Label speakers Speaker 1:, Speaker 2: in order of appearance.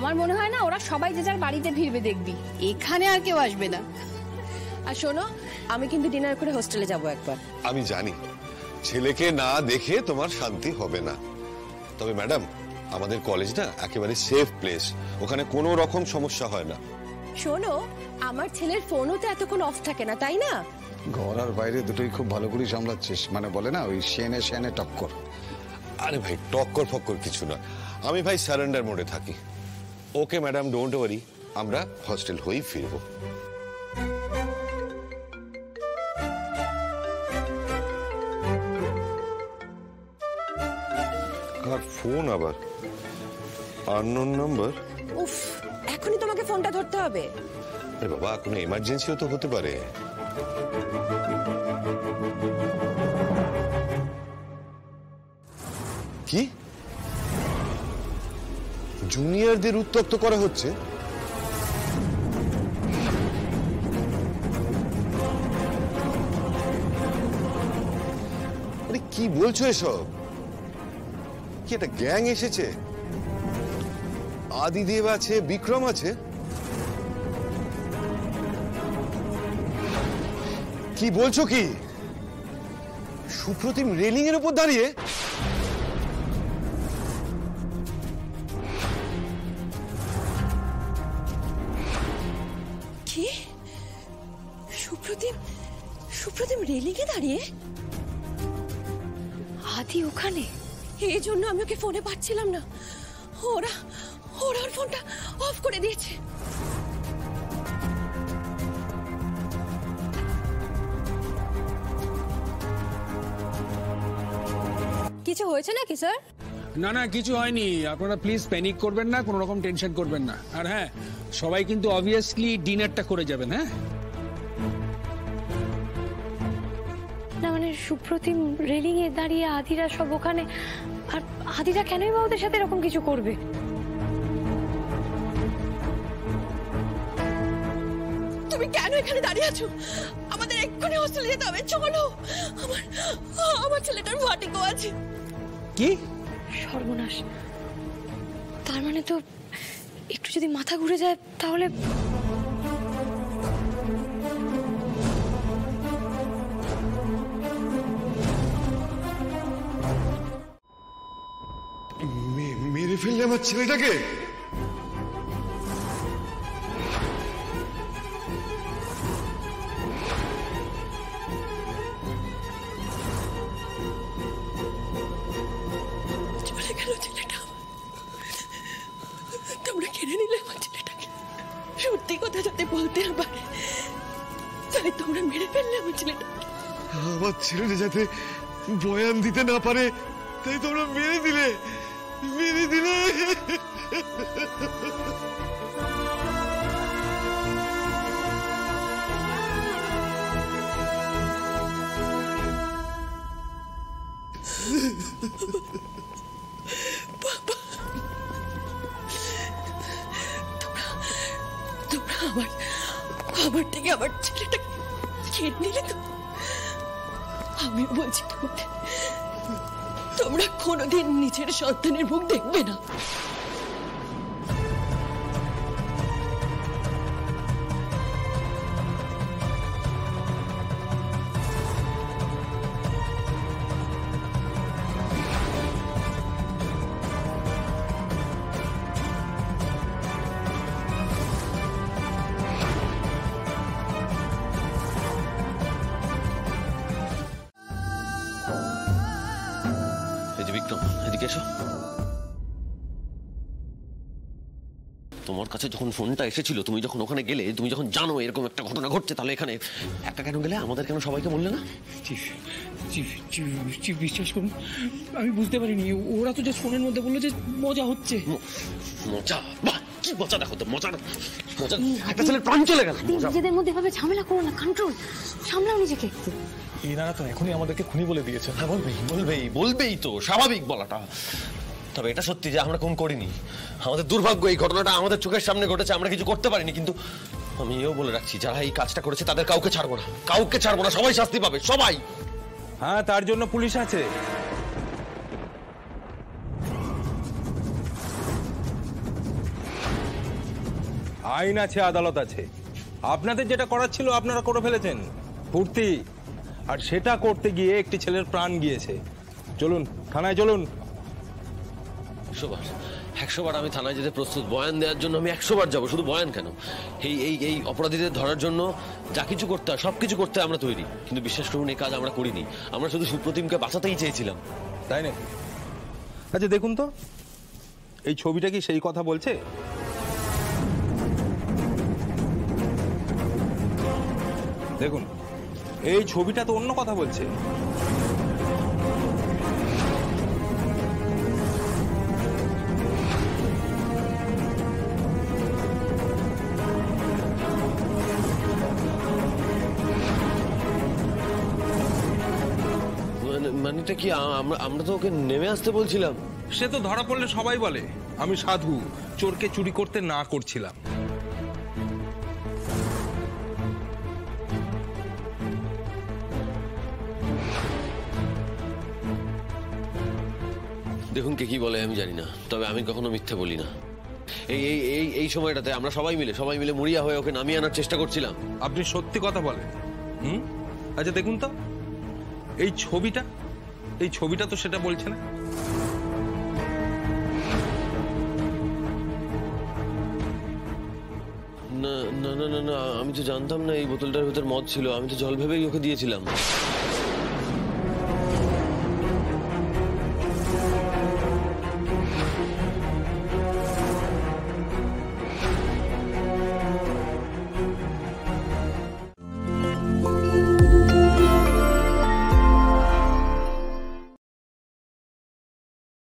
Speaker 1: আমার মনে হয় না ওরা সবাই যে যার বাড়িতে ফিরবে, দেখবি এখানে আর কেউ আসবে না।
Speaker 2: আর শোনো, আমি কিন্তু ডিনার করে হোস্টেলে যাব একবার।
Speaker 3: আমি জানি ছেলেকে না দেখে তোমার শান্তি হবে না, তবে ম্যাডাম আমাদের কলেজ না একেবারে সেফ প্লেস, ওখানে কোনো রকম সমস্যা হয় না।
Speaker 2: শোনো, আমার ছেলের ফোনও তো এতক্ষণ অফ থাকে না, তাই না?
Speaker 4: ঘর আর বাইরে দুটোই খুব ভালো করে সামলাচ্ছিস, মানে বলে না ওই সেনে সেনে টক্কর।
Speaker 3: আরে ভাই টক্কর ফক্কর কিছু না, আমি ভাই সারেন্ডার মোডে থাকি। ওকে ম্যাডাম, ডোন্ট ওয়ারি, আমরা হস্টেল হয়েই ফিরবো। কার ফোন আবার? Unknown number.
Speaker 2: উফ, এখনই তোমাকে ফোনটা ধরতে হবে?
Speaker 3: আরে বাবা, কোনো এমার্জেন্সিও তো হতে পারে। কি জুনিয়রদের উত্ত্যক্ত করা হচ্ছে? আরে কি বলছো এসব? কি একটা গ্যাং এসেছে? আদিদেব আছে, বিক্রম আছে। কি বলছো কি? সুপ্রতিম রেলিং এর উপর দাঁড়িয়ে?
Speaker 2: কি? সুপ্রতিম রেলিং এ দাঁড়িয়ে?
Speaker 1: আদি ওখানে?
Speaker 2: এই জন্য আমি ওকে ফোনে পাচ্ছিলাম না। ওরা ওর ফোনটা অফ করে দিয়েছে। কিছু হয়েছে নাকি স্যার?
Speaker 5: না না, কিছু হয়নি। আপনারা প্লিজ প্যানিক করবেন না, কোনো রকম টেনশন করবেন না। আর হ্যাঁ, সবাই কিন্তু অবভিয়াসলি ডিনারটা করে যাবেন। হ্যাঁ
Speaker 1: না মানে সুপ্রতিম রেলিং এ দাঁড়িয়ে, আদিরা সব ওখানে, আর আদিরা কেনই বা ওদের সাথে এরকম কিছু করবে?
Speaker 2: তুমি কেন এখানে দাঁড়িয়ে আছো? আমাদের এক্ষুনি হোস্টেলে যেতে হবে, চলো। আমার ছেলেটার ভার্টিগো আছে।
Speaker 5: কি
Speaker 1: সর্বনাশ! তার মানে তো একটু যদি মাথা ঘুরে যায় তাহলে
Speaker 3: মেরে ফেললে আমার ছেলেটাকে?
Speaker 2: চলে গেল ছেলেটা। তোমরা কেড়ে নিলে আমার ছেলেটাকে। সত্যি কথা যাতে বলতে না পারে, তাই তোমরা মেরে ফেললে আমার ছেলেটাকে।
Speaker 3: আমার ছেলেটা যাতে বয়ান দিতে না পারে, তাই তোমরা মেরে দিলে।
Speaker 2: বাবা, তোমরা আমার থেকে আমার ছেলেটাকে কেড়ে নিলে তো। আমি বলছি তোমাকে, তোমরা কোনোদিন নিজের সন্তানের মুখ দেখবে না।
Speaker 6: বিক্রম, এদিকে এসো। তোমার কাছে যখন ফোনটা এসেছিল, তুমি যখন ওখানে গেলে, তুমি যখন জানো এরকম একটা ঘটনা ঘটছে, তাহলে এখানে একা কেন গেলে? আমাদের কেন সবাইকে বললে না?
Speaker 5: চিফ বিশ্বাস করুন, আমি বুঝতে পারিনি। ওরা তো জাস্ট ফোনের মধ্যে বললো যে মজা হচ্ছে।
Speaker 6: মজা? বাহ, কি মজা! দেখো তো মজা, একটা ছেলের প্রাণ চলে গেল।
Speaker 1: নিজেদের মধ্যে ভাবে ঝামেলা করো না, কন্ট্রোল, সামলাও নিজেকে।
Speaker 7: এনারা তো এখনই আমাদেরকে খুনি বলে দিয়েছে।
Speaker 6: হ্যাঁ, বলবেই তো, স্বাভাবিক বলাটা। তবে এটা সত্যি যে আমরা খুন করিনি। আমাদের দুর্ভাগ্য, এই ঘটনাটা আমাদের চোখের সামনে ঘটেছে, আমরা কিছু করতে পারিনি। কিন্তু আমি এও বলে রাখছি, যারা এই কাজটা করেছে তাদের কাউকে ছাড়বো না, সবাই শাস্তি পাবে, সবাই।
Speaker 7: হ্যাঁ, তার জন্য পুলিশ আছে। আইন আছে, আদালত আছে। আপনাদের যেটা করার ছিল আপনারা করে ফেলেছেন, ফুর্তি। আর সেটা করতে গিয়ে একটি ছেলের প্রাণ গিয়েছে। চলুন থানায় চলুন।
Speaker 6: 100 বার আমি থানায় যেতে প্রস্তুত, বয়ান দেওয়ার জন্য আমি 100 বার যাবো। শুধু বয়ান কেন, এই এই এই অপরাধীদের ধরার জন্য যা কিছু করতে হয় সবকিছু করতে আমরা তৈরি। কিন্তু বিশ্বাস করুন, এই কাজ আমরা করিনি। আমরা শুধু সুপ্রতিমকে বাঁচাতেই চেয়েছিলাম,
Speaker 7: তাই না? আচ্ছা দেখুন তো, এই ছবিটা কি সেই কথা বলছে? দেখুন, এই ছবিটা তো অন্য কথা বলছে।
Speaker 6: মানেটা কি? আমরা তো ওকে নেমে আসতে বলছিলাম।
Speaker 7: সে তো ধরা পড়লে সবাই বলে আমি সাধু, চোরকে চুরি করতে না করছিলাম।
Speaker 6: দেখুন কে কি বলে আমি জানি না, তবে আমি কখনো মিথ্যে বলি না। এই এই এই এই সময়টাতে আমরা সবাই মিলে মরিয়া হয়ে ওকে নামিয়ে আনার চেষ্টা করছিলাম।
Speaker 7: আপনি সত্যি কথা বলেন? আচ্ছা দেখুন তো, এই ছবিটা তো সেটা বলছে না।
Speaker 6: না না না না না, আমি তো জানতাম না এই বোতলটার ভেতর মদ ছিল। আমি তো জল ভেবেই ওকে দিয়েছিলাম।